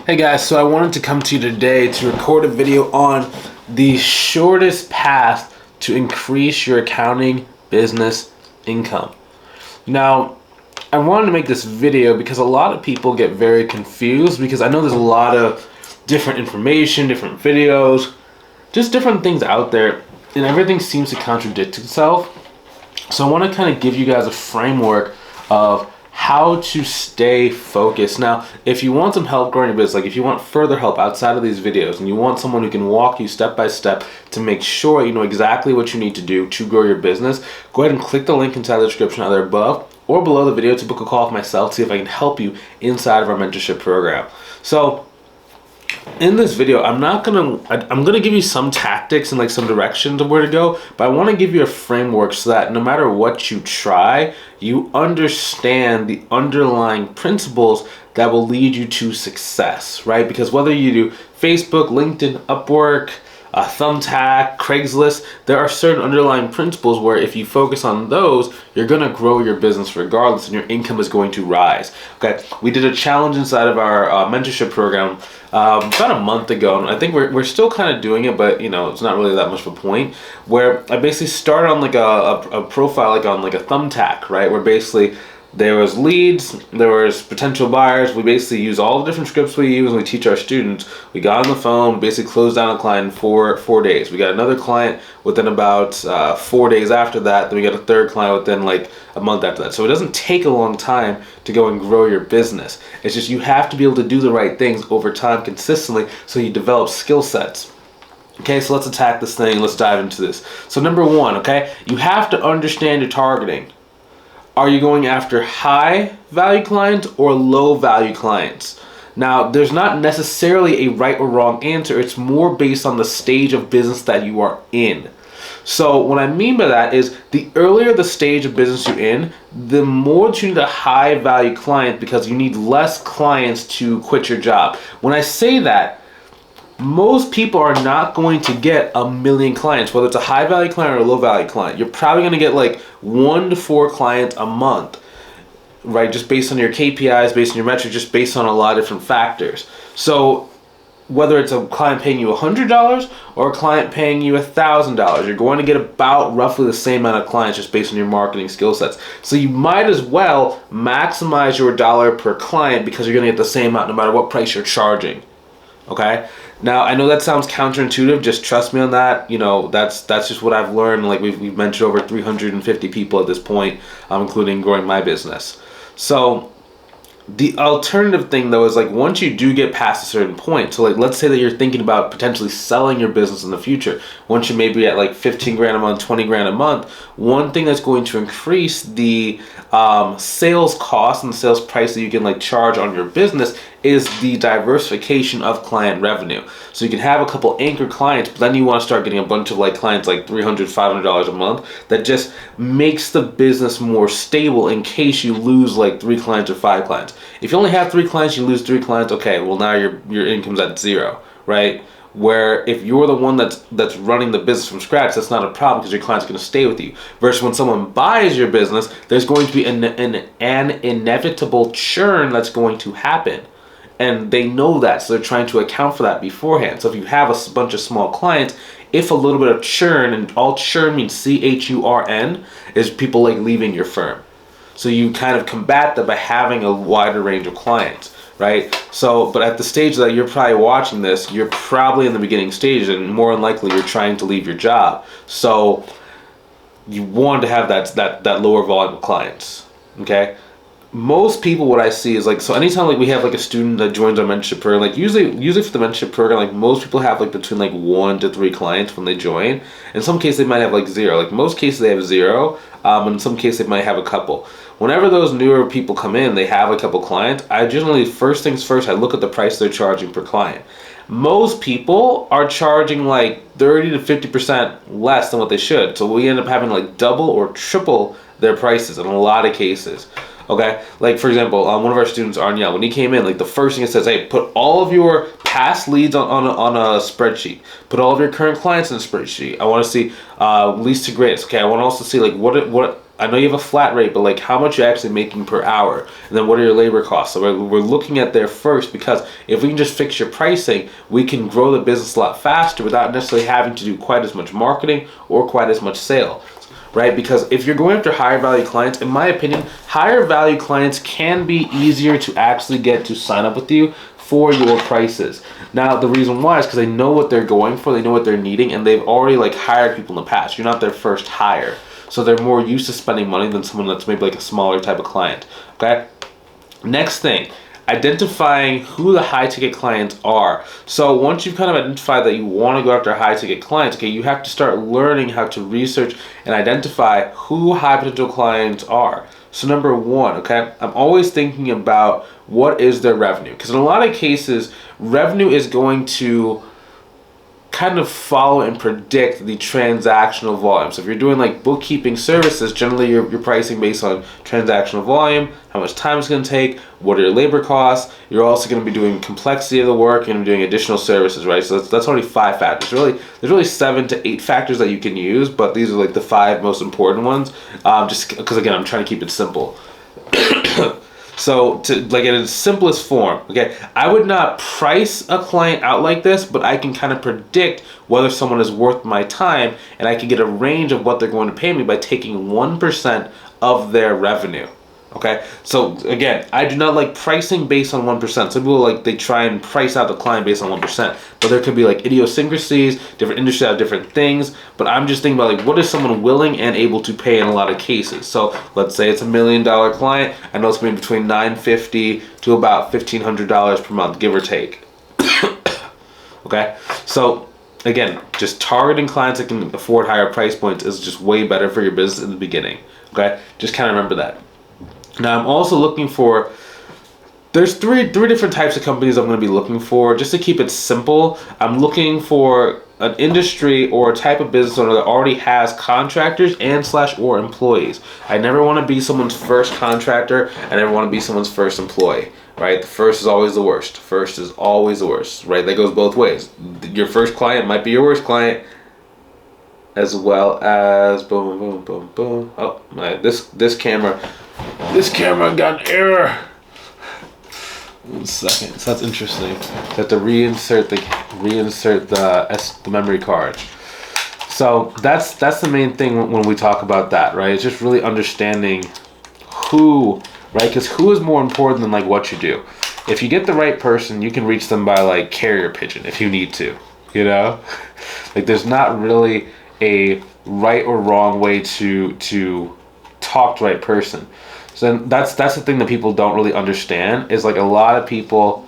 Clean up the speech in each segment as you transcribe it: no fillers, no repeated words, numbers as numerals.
Hey guys, so I wanted to come to you today to record a video on the shortest path to increase your accounting business income. Now, I wanted to make this video because a lot of people get very confused because I know there's a lot of different information, different videos, just different things out there, and everything seems to contradict itself. So I want to kind of give you guys a framework of how to stay focused. Now, if you want some help growing your business, like if you want further help outside of these videos and you want someone who can walk you step by step to make sure you know exactly what you need to do to grow your business, go ahead and click the link inside the description either above or below the video to book a call with myself to see if I can help you inside of our mentorship program. So in this video, I'm gonna give you some tactics and like some directions of where to go, but I want to give you a framework so that no matter what you try, you understand the underlying principles that will lead you to success, right? Because whether you do Facebook, LinkedIn, Upwork, Thumbtack, Craigslist, there are certain underlying principles where if you focus on those, you're going to grow your business regardless and your income is going to rise. Okay, we did a challenge inside of our mentorship program about a month ago, and I think we're still kind of doing it, but you know, it's not really that much of a point, where I basically started on like a profile like on like a Thumbtack, right, where basically there was leads, there was potential buyers. We basically use all the different scripts we use and we teach our students. We got on the phone, basically closed down a client in four days. We got another client within about 4 days after that. Then we got a third client within like a month after that. So it doesn't take a long time to go and grow your business. It's just you have to be able to do the right things over time consistently so you develop skill sets. Okay, so let's attack this thing. Let's dive into this. So number one, okay, you have to understand your targeting. Are you going after high value clients or low value clients? Now, there's not necessarily a right or wrong answer. It's more based on the stage of business that you are in. So what I mean by that is the earlier the stage of business you're in, the more you need a high value client because you need less clients to quit your job. When I say that, most people are not going to get 1 million clients, whether it's a high value client or a low value client. You're probably going to get like 1 to 4 clients a month, right? Just based on your KPIs, based on your metrics, just based on a lot of different factors. So whether it's a client paying you $100 or a client paying you $1,000, you're going to get about roughly the same amount of clients just based on your marketing skill sets. So you might as well maximize your dollar per client because you're going to get the same amount no matter what price you're charging. Okay. Now I know that sounds counterintuitive. Just trust me on that. You know, that's just what I've learned. Like we've mentored over 350 people at this point, including growing my business. So the alternative thing though is like once you do get past a certain point, so like let's say that you're thinking about potentially selling your business in the future. Once you maybe at like 15 grand a month, 20 grand a month, one thing that's going to increase the sales cost and the sales price that you can like charge on your business is the diversification of client revenue. So you can have a couple anchor clients, but then you want to start getting a bunch of like clients like $300, $500 a month. That just makes the business more stable in case you lose like 3 clients or 5 clients. If you only have 3 clients, you lose 3 clients. Okay, well now your income's at 0, right? Where if you're the one that's running the business from scratch, that's not a problem because your client's going to stay with you. Versus when someone buys your business, there's going to be an inevitable churn that's going to happen. And they know that, so they're trying to account for that beforehand. So if you have a bunch of small clients, if a little bit of churn, and all churn means CHURN, is people like leaving your firm. So you kind of combat that by having a wider range of clients, right? So, but at the stage that you're probably watching this, you're probably in the beginning stage, and more than likely you're trying to leave your job. So you want to have that lower volume of clients, okay? Most people, what I see is like, so anytime like we have like a student that joins our mentorship program, like usually for the mentorship program, like most people have like between like 1 to 3 clients when they join. In some cases they might have like 0. Like most cases they have 0. In some cases they might have a couple. Whenever those newer people come in, they have a couple clients. I generally, first things first, I look at the price they're charging per client. Most people are charging like 30 to 50% less than what they should. So we end up having like double or triple their prices in a lot of cases. Okay, like for example, one of our students, Arniel, when he came in, like the first thing it says, hey, put all of your past leads on a spreadsheet. Put all of your current clients in a spreadsheet. I want to see leads to greatest. Okay, I want to also see like what I know you have a flat rate, but like how much you're actually making per hour, and then what are your labor costs. So we're looking at there first, because if we can just fix your pricing, we can grow the business a lot faster without necessarily having to do quite as much marketing or quite as much sale. Right? Because if you're going after higher value clients, in my opinion, higher value clients can be easier to actually get to sign up with you for your prices. Now, the reason why is because they know what they're going for, they know what they're needing, and they've already like hired people in the past. You're not their first hire. So they're more used to spending money than someone that's maybe like a smaller type of client. Okay? Next thing, identifying who the high ticket clients are. So once you've kind of identified that you want to go after high ticket clients, okay, you have to start learning how to research and identify who high potential clients are. So number one, okay, I'm always thinking about what is their revenue, because in a lot of cases, revenue is going to kind of follow and predict the transactional volume. So if you're doing like bookkeeping services, generally you're pricing based on transactional volume, how much time it's going to take, what are your labor costs. You're also going to be doing complexity of the work and doing additional services, right? So that's already 5 factors. There's really 7 to 8 factors that you can use, but these are like the 5 most important ones. Just because again, I'm trying to keep it simple. So to like in its simplest form, okay, I would not price a client out like this, but I can kind of predict whether someone is worth my time, and I can get a range of what they're going to pay me by taking 1% of their revenue. Okay, so again, I do not like pricing based on 1%. Some people like they try and price out the client based on 1%, but there could be like idiosyncrasies, different industries have different things. But I'm just thinking about like what is someone willing and able to pay in a lot of cases. So let's say it's $1 million client. I know it's going to be between $950 to about $1,500 per month, give or take. Okay, so again, just targeting clients that can afford higher price points is just way better for your business in the beginning. Okay, just kind of remember that. Now I'm also looking for, there's three different types of companies I'm going to be looking for. Just to keep it simple, I'm looking for an industry or a type of business owner that already has contractors and / or employees. I never want to be someone's first contractor. I never want to be someone's first employee, right? The first is always the worst. First is always the worst, right? That goes both ways. Your first client might be your worst client, as well as boom, boom, boom, boom. Oh, this camera got an error. 1 second. So that's interesting. So I have to reinsert the memory card. So that's the main thing when we talk about that, right? It's just really understanding who, right? Because who is more important than like what you do. If you get the right person, you can reach them by like carrier pigeon if you need to, you know? Like there's not really a right or wrong way to talk to the right person. So that's the thing that people don't really understand is like a lot of people,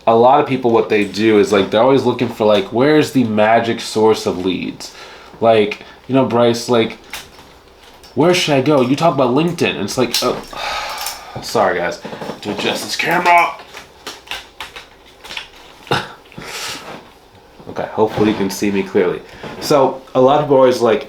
what they do is like they're always looking for like, where's the magic source of leads? Like, you know, Bryce, like, where should I go? You talk about LinkedIn, and it's like, oh, sorry guys, to adjust this camera. Okay, hopefully you can see me clearly. So a lot of people are always like,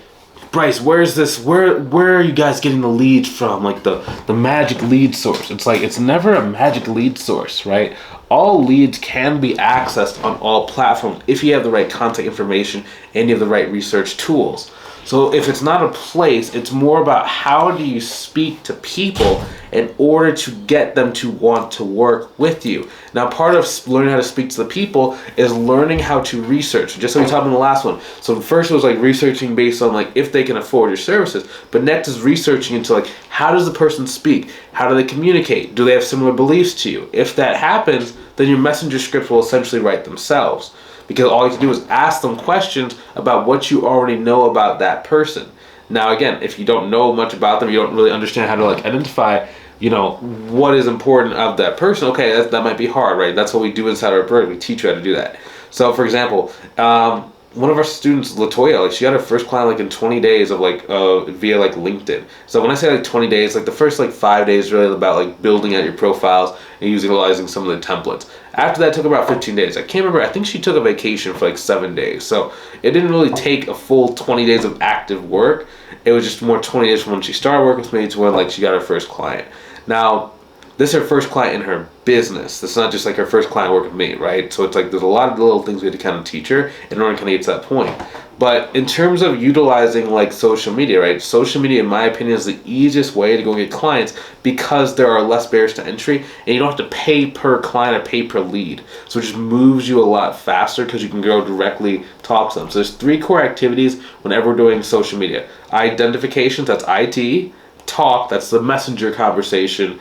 Bryce, where are you guys getting the leads from? Like the magic lead source. It's like, it's never a magic lead source, right? All leads can be accessed on all platforms if you have the right contact information and you have the right research tools. So if it's not a place, it's more about how do you speak to people in order to get them to want to work with you. Now, part of learning how to speak to the people is learning how to research, just like we talked about in the last one. So first it was like researching based on like if they can afford your services, but next is researching into like how does the person speak? How do they communicate? Do they have similar beliefs to you? If that happens, then your messenger script will essentially write themselves. Because all you have to do is ask them questions about what you already know about that person. Now, again, if you don't know much about them, you don't really understand how to like identify, you know, what is important of that person. Okay, that might be hard, right? That's what we do inside our program. We teach you how to do that. So, for example, one of our students, Latoya, like she got her first client like in 20 days of like via like LinkedIn. So when I say like 20 days, like the first like 5 days really about like building out your profiles and utilizing some of the templates. After that, it took about 15 days. I can't remember. I think she took a vacation for like 7 days. So it didn't really take a full 20 days of active work. It was just more 20 days from when she started working with me to when like she got her first client. Now, this is her first client in her business. This is not just like her first client working with me, right? So it's like there's a lot of little things we have to kind of teach her in order to kind of get to that point. But in terms of utilizing like social media, right? Social media, in my opinion, is the easiest way to go get clients because there are less barriers to entry and you don't have to pay per client or pay per lead. So it just moves you a lot faster because you can go directly talk to them. So there's 3 core activities whenever we're doing social media. Identifications, that's IT. Talk, that's the messenger conversation.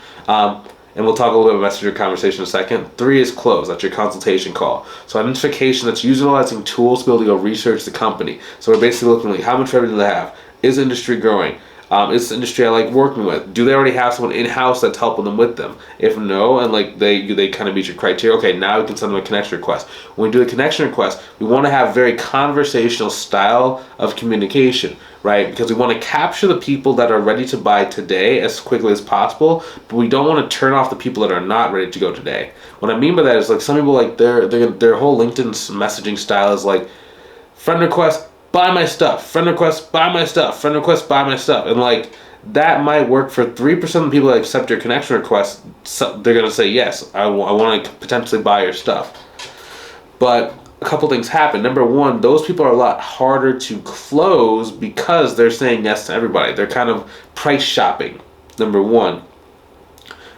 And we'll talk a little bit about messenger conversation in a second. 3 is close. That's your consultation call. So identification, that's utilizing tools to be able to go research the company. So we're basically looking like how much revenue do they have? Is the industry growing? Is the industry I like working with? Do they already have someone in-house that's helping them with them? If no, and like they kind of meet your criteria, okay, now we can send them a connection request. When we do a connection request, we want to have very conversational style of communication, right? Because we want to capture the people that are ready to buy today as quickly as possible, but we don't want to turn off the people that are not ready to go today. What I mean by that is like some people like their whole LinkedIn messaging style is like friend request, buy my stuff, friend request, buy my stuff, friend request, buy my stuff. And like that might work for 3% of the people that accept your connection request. So they're going to say, yes, I want to potentially buy your stuff. But a couple things happen. Number one, those people are a lot harder to close because they're saying yes to everybody. They're kind of price shopping, number one.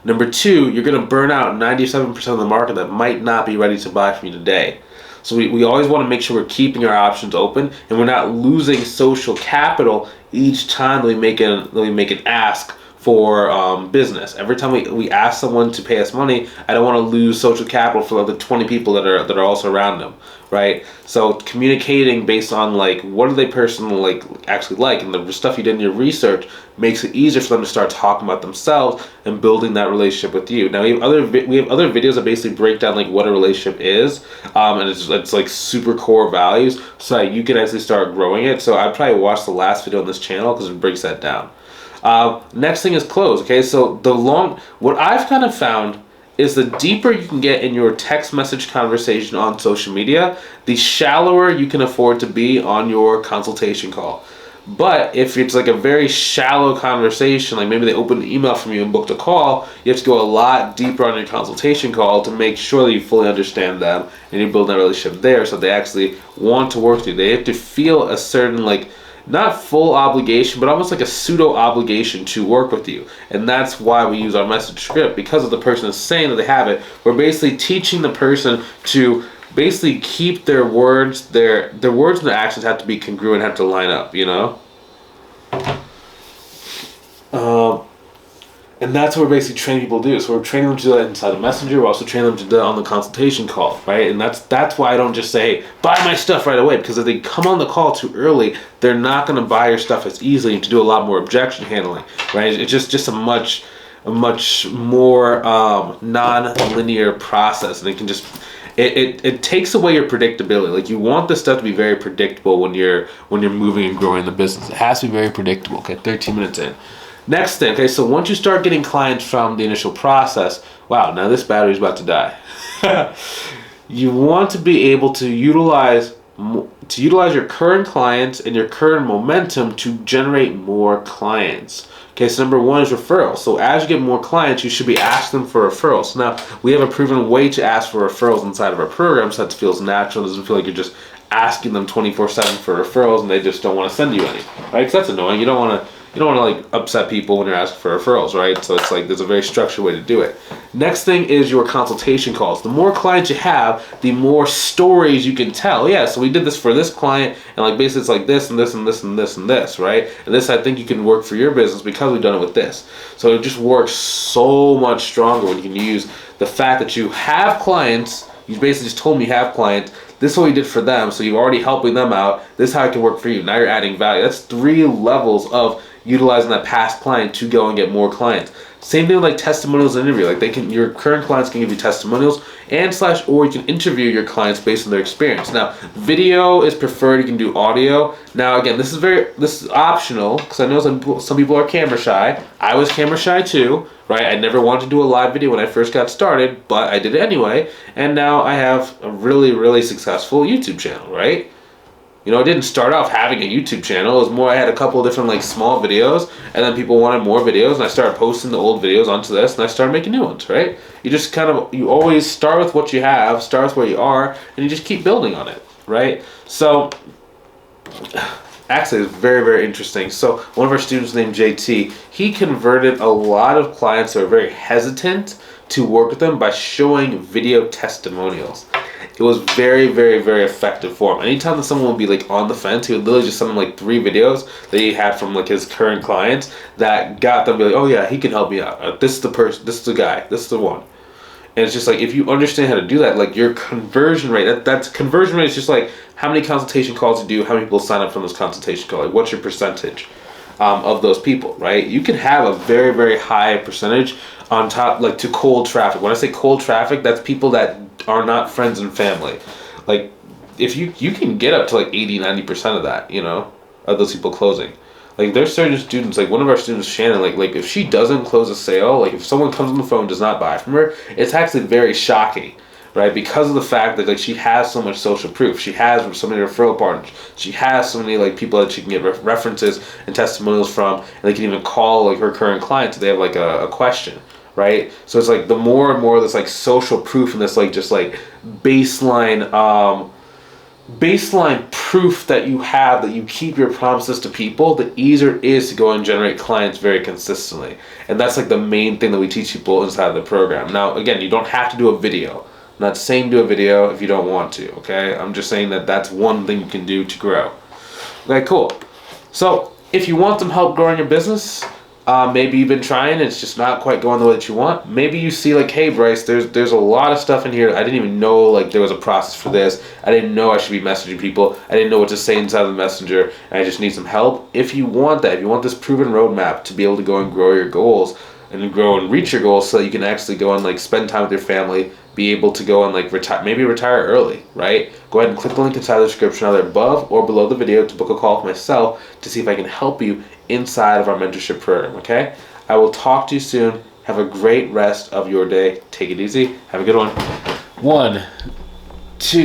Number two, you're going to burn out 97% of the market that might not be ready to buy from you today. So we always want to make sure we're keeping our options open and we're not losing social capital each time we make an ask for business. Every time we ask someone to pay us money, I don't want to lose social capital for the 20 people that are also around them, right? So communicating based on like what do they personally actually like, and the stuff you did in your research makes it easier for them to start talking about themselves and building that relationship with you. Now we have other videos that basically break down like what a relationship is, and it's like super core values, so that you can actually start growing it. So I'd probably watch the last video on this channel because it breaks that down. Next thing is close. Okay, so what I've kind of found is the deeper you can get in your text message conversation on social media, the shallower you can afford to be on your consultation call. But if it's like a very shallow conversation, like maybe they opened an email from you and booked a call, you have to go a lot deeper on your consultation call to make sure that you fully understand them and you're building a relationship there so they actually want to work with you. They have to feel a certain like, not full obligation, but almost like a pseudo obligation to work with you. And that's why we use our message script, because of the person is saying that they have it. We're basically teaching the person to basically keep their words, their words and their actions have to be congruent, have to line up, you know? And that's what we're basically training people to do. So we're training them to do that inside the messenger. We're also training them to do that on the consultation call, right? And that's why I don't just say, hey, buy my stuff right away. Because if they come on the call too early, they're not going to buy your stuff as easily and to do a lot more objection handling, right? It's just a much more non-linear process. And it can just... It takes away your predictability. Like you want this stuff to be very predictable when you're moving and growing the business. It has to be very predictable. Okay, 13 minutes in. Next thing, okay, so once you start getting clients from the initial process, wow, now this battery's about to die. You want to be able to utilize your current clients and your current momentum to generate more clients. Okay, so number one is referrals. So as you get more clients, you should be asking them for referrals. Now, we have a proven way to ask for referrals inside of our program, so that feels natural. It doesn't feel like you're just asking them 24/7 for referrals and they just don't want to send you any, right? Because that's annoying. You don't want to like upset people when you're asking for referrals, right? So it's like there's a very structured way to do it. Next thing is your consultation calls. The more clients you have, the more stories you can tell. Yeah, so we did this for this client, and like basically it's like this and this and this and this and this, right? And this I think you can work for your business because we've done it with this. So it just works so much stronger when you can use the fact that you have clients. You basically just told me you have clients. This is what we did for them, so you're already helping them out. This is how it can work for you. Now you're adding value. That's 3 levels of utilizing that past client to go and get more clients. Same thing with like testimonials and interview. Like your current clients can give you testimonials or you can interview your clients based on their experience. Now, video is preferred. You can do audio. Now, again, this is optional because I know some people are camera shy. I was camera shy too, right? I never wanted to do a live video when I first got started, but I did it anyway. And now I have a really, really successful YouTube channel, right? You know, I didn't start off having a YouTube channel. It was more I had a couple of different like small videos, and then people wanted more videos, and I started posting the old videos onto this, and I started making new ones, right? You just kind of, you always start with what you have, start with where you are, and you just keep building on it, right? So actually, it's very, very interesting. So one of our students named JT, he converted a lot of clients that are very hesitant to work with them by showing video testimonials. It was very, very, very effective for him. Anytime that someone would be like on the fence, he would literally just send them like 3 videos that he had from like his current clients that got them to be like, oh yeah, he can help me out. This is the person, this is the guy, this is the one. And it's just like, if you understand how to do that, like your conversion rate, that's conversion rate is just like how many consultation calls you do, how many people sign up from this consultation call, like what's your percentage of those people, right? You can have a very, very high percentage on top, like to cold traffic. When I say cold traffic, that's people that are not friends and family. Like if you can get up to like 80-90% of that, you know, of those people closing. Like there's certain students, like one of our students, Shannon, like if she doesn't close a sale, like if someone comes on the phone and does not buy from her, it's actually very shocking, right? Because of the fact that like she has so much social proof, she has so many referral partners, she has so many like people that she can get references and testimonials from, and they can even call like her current clients if they have like a question, right? So it's like the more and more this like social proof and this like just like baseline proof that you have that you keep your promises to people, the easier it is to go and generate clients very consistently. And that's like the main thing that we teach people inside of the program. Now, again, you don't have to do a video. I'm not saying do a video if you don't want to, okay? I'm just saying that that's one thing you can do to grow. Okay, cool. So if you want some help growing your business, maybe you've been trying and it's just not quite going the way that you want. Maybe you see like, hey Bryce, there's a lot of stuff in here. I didn't even know like there was a process for this. I didn't know I should be messaging people. I didn't know what to say inside of the messenger, and I just need some help. If you want that, if you want this proven roadmap to be able to go and grow your goals and grow and reach your goals so that you can actually go and like spend time with your family, be able to go and like retire early, right? Go ahead and click the link inside the description either above or below the video to book a call with myself to see if I can help you inside of our mentorship program, okay? I will talk to you soon. Have a great rest of your day. Take it easy. Have a good one. 1, 2.